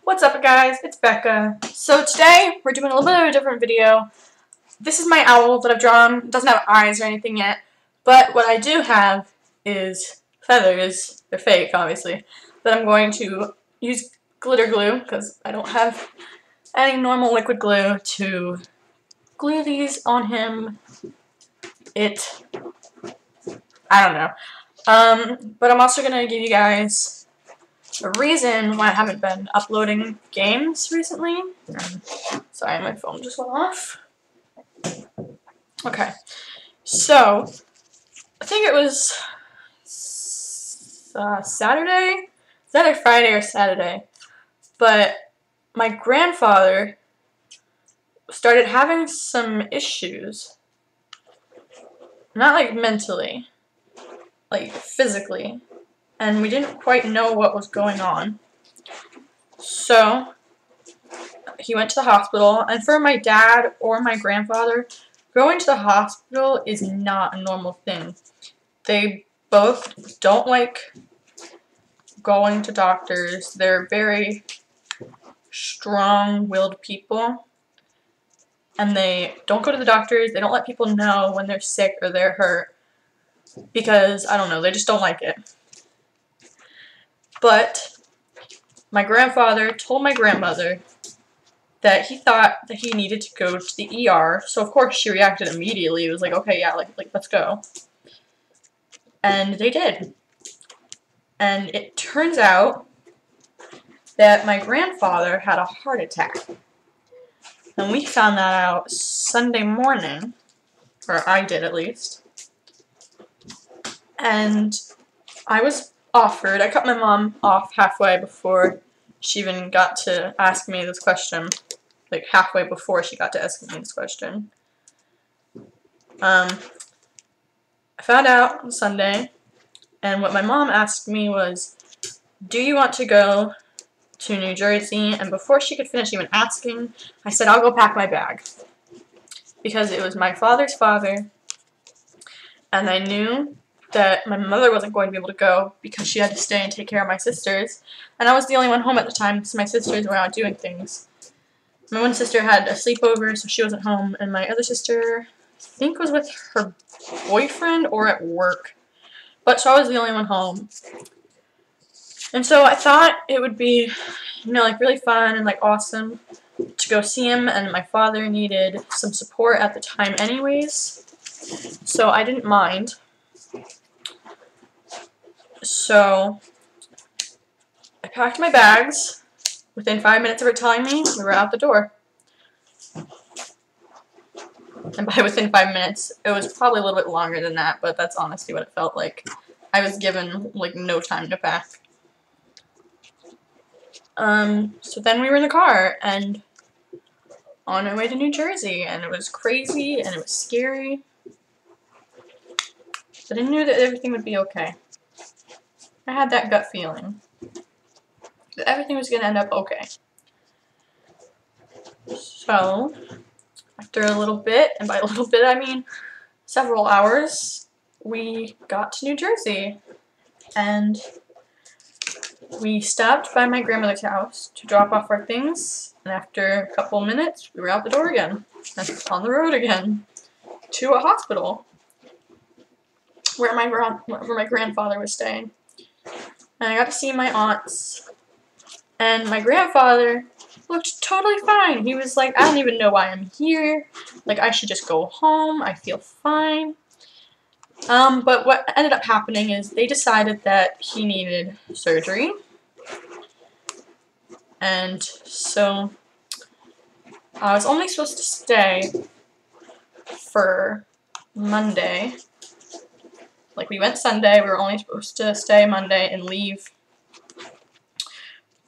What's up, guys? It's Becca. So today we're doing a little bit of a different video. This is my owl that I've drawn. It doesn't have eyes or anything yet, but what I do have is feathers. They're fake, obviously, that I'm going to use glitter glue because I don't have any normal liquid glue to glue these on him. I don't know. But I'm also gonna give you guys a reason why I haven't been uploading games recently. Sorry, my phone just went off. Okay, so I think it was Saturday? It's either Friday or Saturday, but my grandfather started having some issues. Not like mentally, like physically. And we didn't quite know what was going on. So he went to the hospital, and for my dad or my grandfather, going to the hospital is not a normal thing. They both don't like going to doctors. They're very strong-willed people, and they don't go to the doctors. They don't let people know when they're sick or they're hurt because, I don't know, they just don't like it. But my grandfather told my grandmother that he thought that he needed to go to the ER. So of course she reacted immediately. It was like, okay, yeah, like let's go. And they did. And it turns out that my grandfather had a heart attack. And we found that out Sunday morning, or I did at least. And I was offered, I cut my mom off halfway before she even got to ask me this question. Like halfway before she got to ask me this question. I found out on Sunday, and what my mom asked me was, do you want to go to New Jersey? And before she could finish even asking, I said, I'll go pack my bag. Because it was my father's father, and I knew that my mother wasn't going to be able to go because she had to stay and take care of my sisters. And I was the only one home at the time, so my sisters were out doing things. My one sister had a sleepover, so she wasn't home, and my other sister, I think, was with her boyfriend or at work. But so I was the only one home. And so I thought it would be, like really fun and like awesome to go see him, and my father needed some support at the time anyways. So I didn't mind. So I packed my bags. Within 5 minutes of her telling me, we were out the door. And by within 5 minutes, it was probably a little bit longer than that, but that's honestly what it felt like. I was given, like, no time to pack. So then we were in the car, and on our way to New Jersey, and it was crazy, and it was scary. But I knew that everything would be okay. I had that gut feeling that everything was going to end up okay. So, after a little bit, and by a little bit I mean several hours, we got to New Jersey. And we stopped by my grandmother's house to drop off our things. And after a couple minutes, we were out the door again. And on the road again. To a hospital. Where my grandfather was staying. And I got to see my aunts. And my grandfather looked totally fine. He was like, I don't even know why I'm here. Like, I should just go home. I feel fine. But what ended up happening is they decided that he needed surgery. And so I was only supposed to stay for Monday. Like, we went Sunday. We were only supposed to stay Monday and leave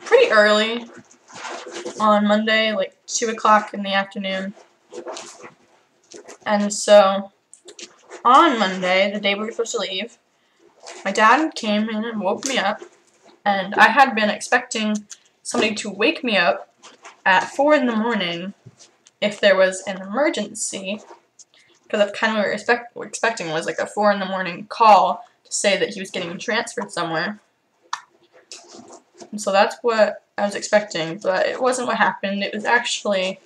pretty early on Monday, like 2 o'clock in the afternoon. And so on Monday, the day we were supposed to leave, my dad came in and woke me up, and I had been expecting somebody to wake me up at 4 in the morning if there was an emergency, because that's kind of what we were expecting, was like a 4 in the morning call to say that he was getting transferred somewhere. And so that's what I was expecting, but it wasn't what happened. It was actually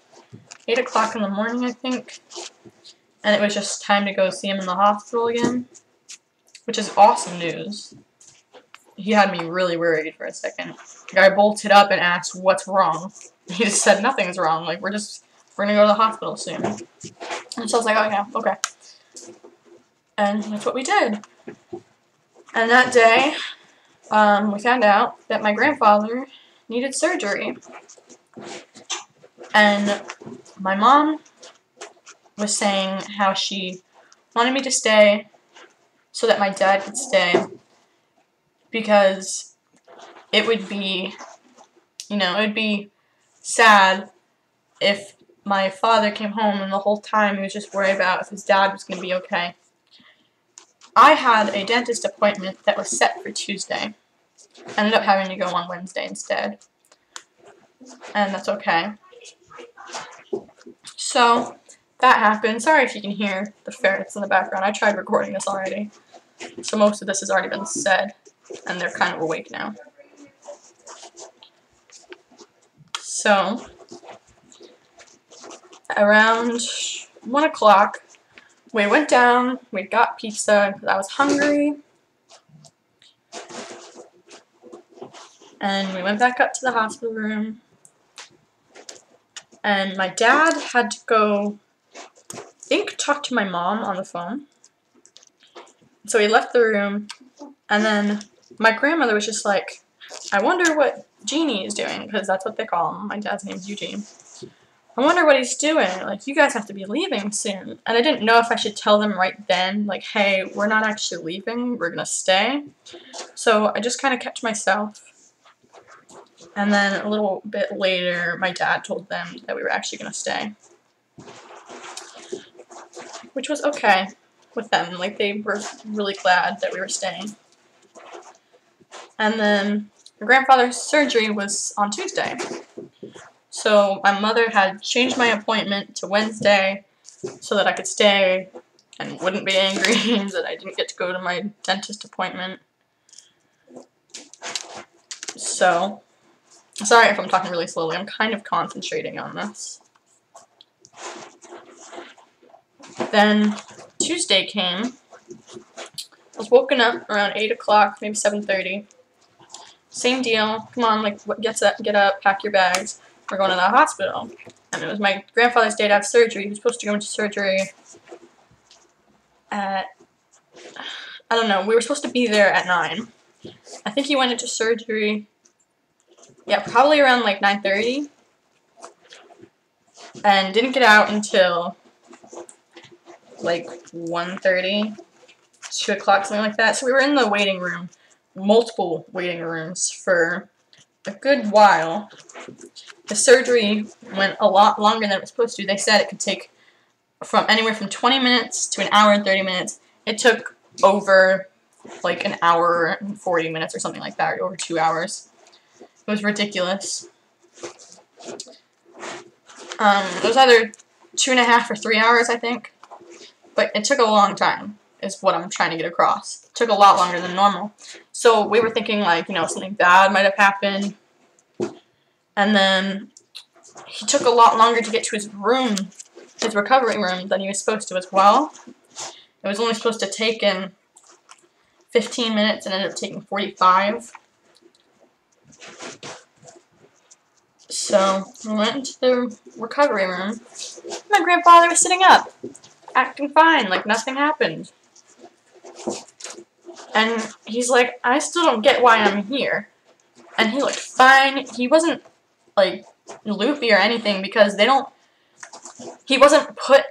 8 o'clock in the morning, I think, and it was just time to go see him in the hospital again, which is awesome news. He had me really worried for a second. The guy bolted up and asked, "What's wrong?" He just said, "Nothing's wrong. Like, we're gonna go to the hospital soon." And so I was like, "Oh yeah, okay." And that's what we did. And that day, we found out that my grandfather needed surgery. And my mom was saying how she wanted me to stay so that my dad could stay, because it would be, it would be sad if my father came home and the whole time he was just worried about if his dad was going to be okay. I had a dentist appointment that was set for Tuesday. I ended up having to go on Wednesday instead. And that's okay. So, that happened. Sorry if you can hear the ferrets in the background. I tried recording this already. So most of this has already been said. And they're kind of awake now. So, around 1 o'clock, we went down, we got pizza because I was hungry. And we went back up to the hospital room. And my dad had to go, I think, talk to my mom on the phone. So he left the room. And then my grandmother was just like, "I wonder what Genie is doing," because that's what they call him. My dad's name is Eugene. "I wonder what he's doing. Like, you guys have to be leaving soon." And I didn't know if I should tell them right then, like, "Hey, we're not actually leaving. We're going to stay." So I just kind of kept to myself. And then a little bit later, my dad told them that we were actually going to stay. Which was okay with them. Like, they were really glad that we were staying. And then my grandfather's surgery was on Tuesday. So my mother had changed my appointment to Wednesday so that I could stay and wouldn't be angry that I didn't get to go to my dentist appointment. So, sorry if I'm talking really slowly. I'm kind of concentrating on this. Then Tuesday came. I was woken up around 8 o'clock, maybe 7:30. Same deal. Come on, like, get up, pack your bags. We're going to the hospital. And it was my grandfather's day to have surgery. He was supposed to go into surgery at, I don't know, we were supposed to be there at 9. I think he went into surgery, yeah, probably around like 9:30. And didn't get out until like 1:30, 2 o'clock, something like that. So we were in the waiting room, multiple waiting rooms for a good while. The surgery went a lot longer than it was supposed to. They said it could take from anywhere from 20 minutes to an hour and 30 minutes. It took over like an hour and 40 minutes or something like that, or over 2 hours. It was ridiculous. It was either 2.5 or 3 hours, I think. But it took a long time, is what I'm trying to get across. It took a lot longer than normal. So we were thinking, like, something bad might have happened. And then he took a lot longer to get to his room, his recovery room, than he was supposed to as well. It was only supposed to take him 15 minutes and ended up taking 45. So we went into the recovery room. My grandfather was sitting up, acting fine, like nothing happened. And he's like, "I still don't get why I'm here." And he looked fine. He wasn't like loopy or anything because he wasn't put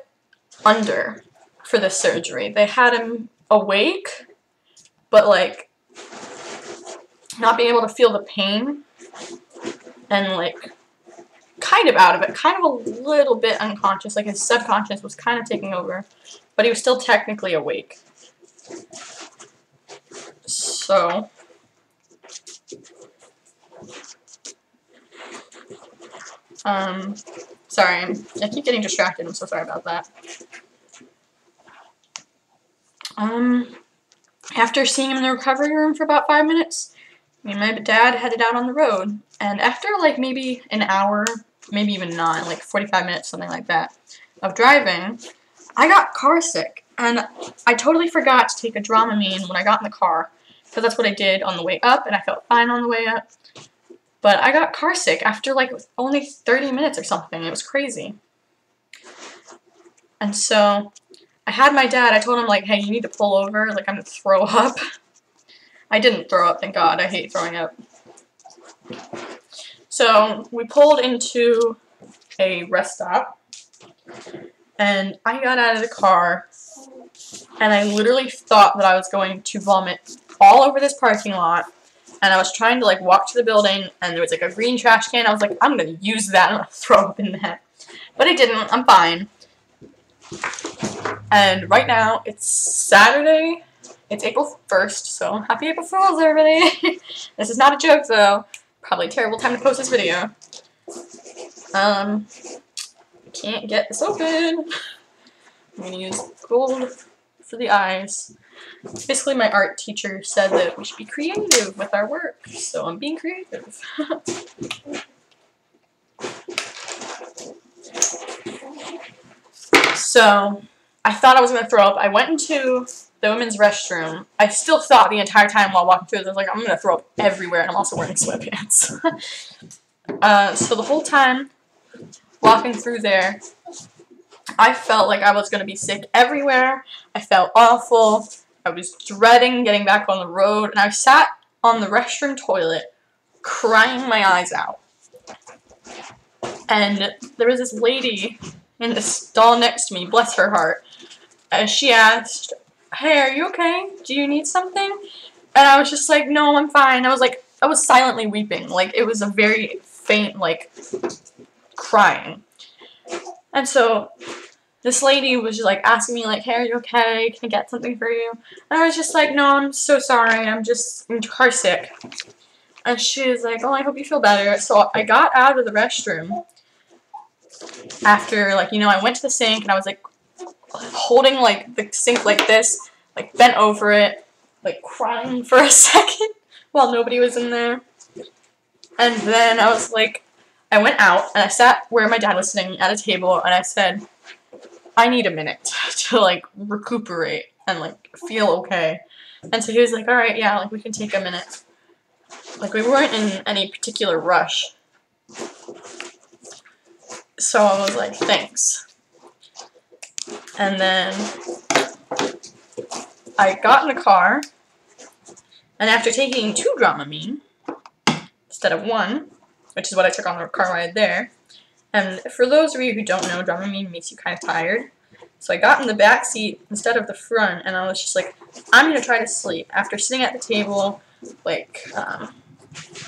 under for this surgery. They had him awake, but like not being able to feel the pain and like kind of out of it, kind of a little bit unconscious, like his subconscious was kind of taking over, but he was still technically awake. So sorry, I keep getting distracted. I'm so sorry about that. After seeing him in the recovery room for about 5 minutes, me and my dad headed out on the road, and after like maybe an hour, maybe even not, like 45 minutes, something like that, of driving, I got car sick, and I totally forgot to take a Dramamine when I got in the car, because that's what I did on the way up, and I felt fine on the way up. But I got car sick after like only 30 minutes or something. It was crazy. And so I had my dad, I told him like, hey, you need to pull over, like I'm gonna throw up. I didn't throw up, thank God. I hate throwing up. So we pulled into a rest stop, and I got out of the car, and I literally thought that I was going to vomit all over this parking lot. And I was trying to like walk to the building, and there was like a green trash can. I was like, I'm gonna use that. I'm gonna throw up in that. But I didn't. I'm fine. And right now it's Saturday. It's April 1st, so happy April Fools, everybody. This is not a joke though. Probably a terrible time to post this video. Can't get this open. I'm gonna use gold for the eyes. Basically, my art teacher said that we should be creative with our work, so I'm being creative. So, I thought I was going to throw up. I went into the women's restroom. I still thought the entire time while walking through, I was like, I'm going to throw up everywhere, and I'm also wearing sweatpants. So the whole time walking through there, I felt like I was going to be sick everywhere. I felt awful. I was dreading getting back on the road, and I sat on the restroom toilet crying my eyes out. And there was this lady in the stall next to me, bless her heart, and she asked, hey, are you okay? Do you need something? And I was just like, no, I'm fine. I was silently weeping. Like, it was a very faint, like, crying. And so this lady was just like asking me like, hey, are you okay? Can I get something for you? And I was just like, no, I'm so sorry. I'm car sick. And she was like, oh, I hope you feel better. So I got out of the restroom after, like, you know, I went to the sink and I was like holding like the sink like this, like bent over it, like crying for a second while nobody was in there. And then I was like, I went out and I sat where my dad was sitting at a table, and I said, I need a minute to like recuperate and like feel okay. And so he was like, alright, yeah, like we can take a minute. Like we weren't in any particular rush. So I was like, thanks. And then I got in the car, and after taking 2 Dramamine instead of 1, which is what I took on the car ride there, and for those of you who don't know, Dramamine makes you kind of tired. So I got in the back seat instead of the front, and I was just like, I'm going to try to sleep. After sitting at the table, like,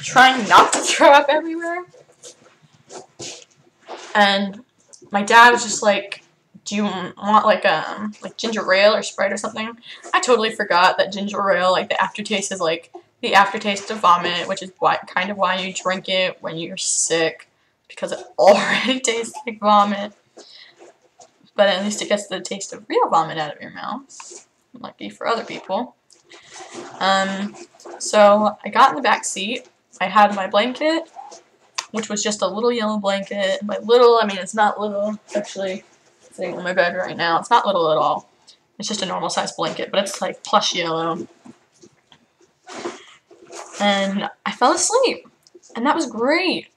trying not to throw up everywhere. And my dad was just like, do you want like ginger ale or Sprite or something? I totally forgot that ginger ale, like the aftertaste is like the aftertaste of vomit, which is kind of why you drink it when you're sick, because it already tastes like vomit. But at least it gets the taste of real vomit out of your mouth. Lucky for other people. So I got in the back seat. I had my blanket, which was just a little yellow blanket. By little, I mean it's not little. Actually, sitting on my bed right now. It's not little at all. It's just a normal size blanket, but it's like plush yellow. And I fell asleep, and that was great.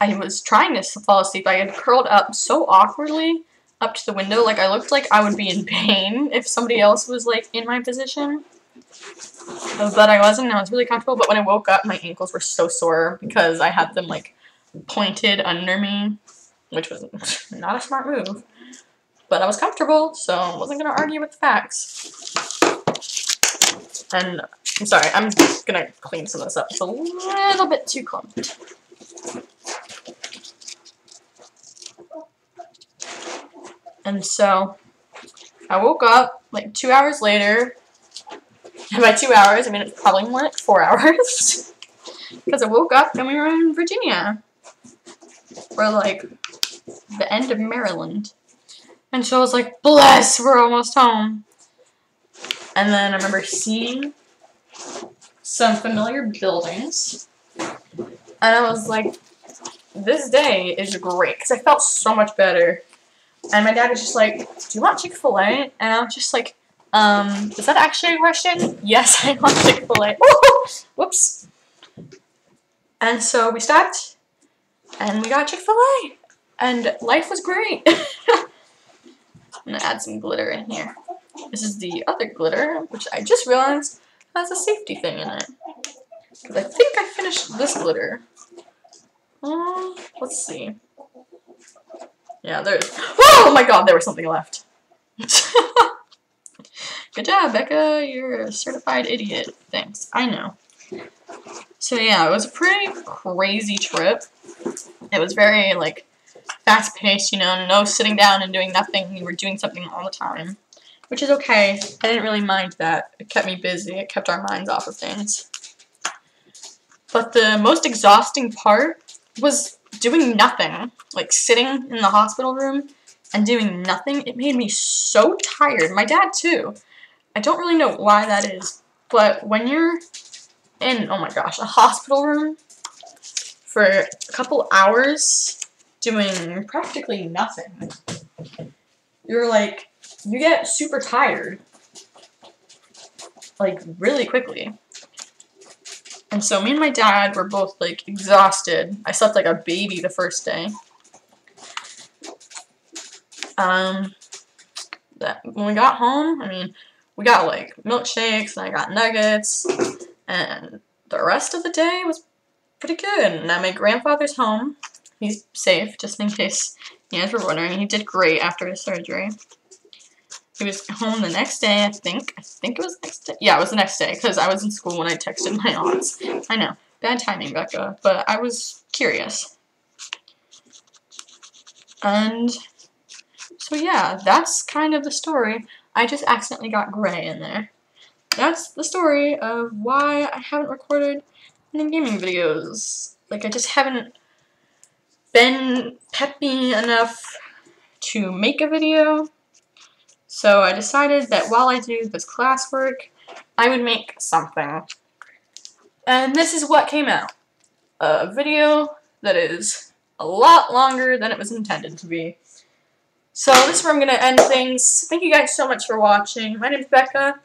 I was trying to fall asleep. I had curled up so awkwardly up to the window, like I looked like I would be in pain if somebody else was like in my position. But I wasn't, and I was really comfortable. But when I woke up, my ankles were so sore because I had them like pointed under me, which was not a smart move. But I was comfortable, so I wasn't going to argue with the facts. And I'm sorry, I'm going to clean some of this up. It's a little bit too clumped. And so I woke up like 2 hours later. And by 2 hours, I mean it's probably more like 4 hours. Because I woke up and we were in Virginia. Or like the end of Maryland. And so I was like, bless, we're almost home. And then I remember seeing some familiar buildings. And I was like, this day is great, because I felt so much better. And my dad was just like, do you want Chick-fil-A? And I was just like, is that actually a question? Yes, I want Chick-fil-A. Whoops. And so we stopped, and we got Chick-fil-A. And life was great. I'm going to add some glitter in here. This is the other glitter, which I just realized has a safety thing in it. Because I think I finished this glitter. Let's see. Yeah, there's... Oh my god, there was something left. Good job, Becca. You're a certified idiot. Thanks. I know. So yeah, it was a pretty crazy trip. It was very, like, fast-paced, you know, no sitting down and doing nothing. We were doing something all the time. Which is okay. I didn't really mind that. It kept me busy. It kept our minds off of things. But the most exhausting part was doing nothing. Like, sitting in the hospital room and doing nothing. It made me so tired. My dad, too. I don't really know why that is. But when you're in, oh my gosh, a hospital room for a couple hours doing practically nothing, you're like, you get super tired. Like, really quickly. And so me and my dad were both, like, exhausted. I slept like a baby the first day. When we got home, I mean, we got, like, milkshakes, and I got nuggets, and the rest of the day was pretty good. And at my grandfather's home, he's safe, just in case you guys were wondering. He did great after his surgery. He was home the next day, I think. I think it was the next day. Yeah, it was the next day, because I was in school when I texted my aunts. I know. Bad timing, Becca. But I was curious. And so, yeah, that's kind of the story. I just accidentally got gray in there. That's the story of why I haven't recorded any gaming videos. Like, I just haven't been peppy enough to make a video. So I decided that while I do this classwork, I would make something. And this is what came out. A video that is a lot longer than it was intended to be. So this is where I'm going to end things. Thank you guys so much for watching. My name's Becca,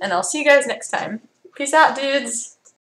and I'll see you guys next time. Peace out, dudes!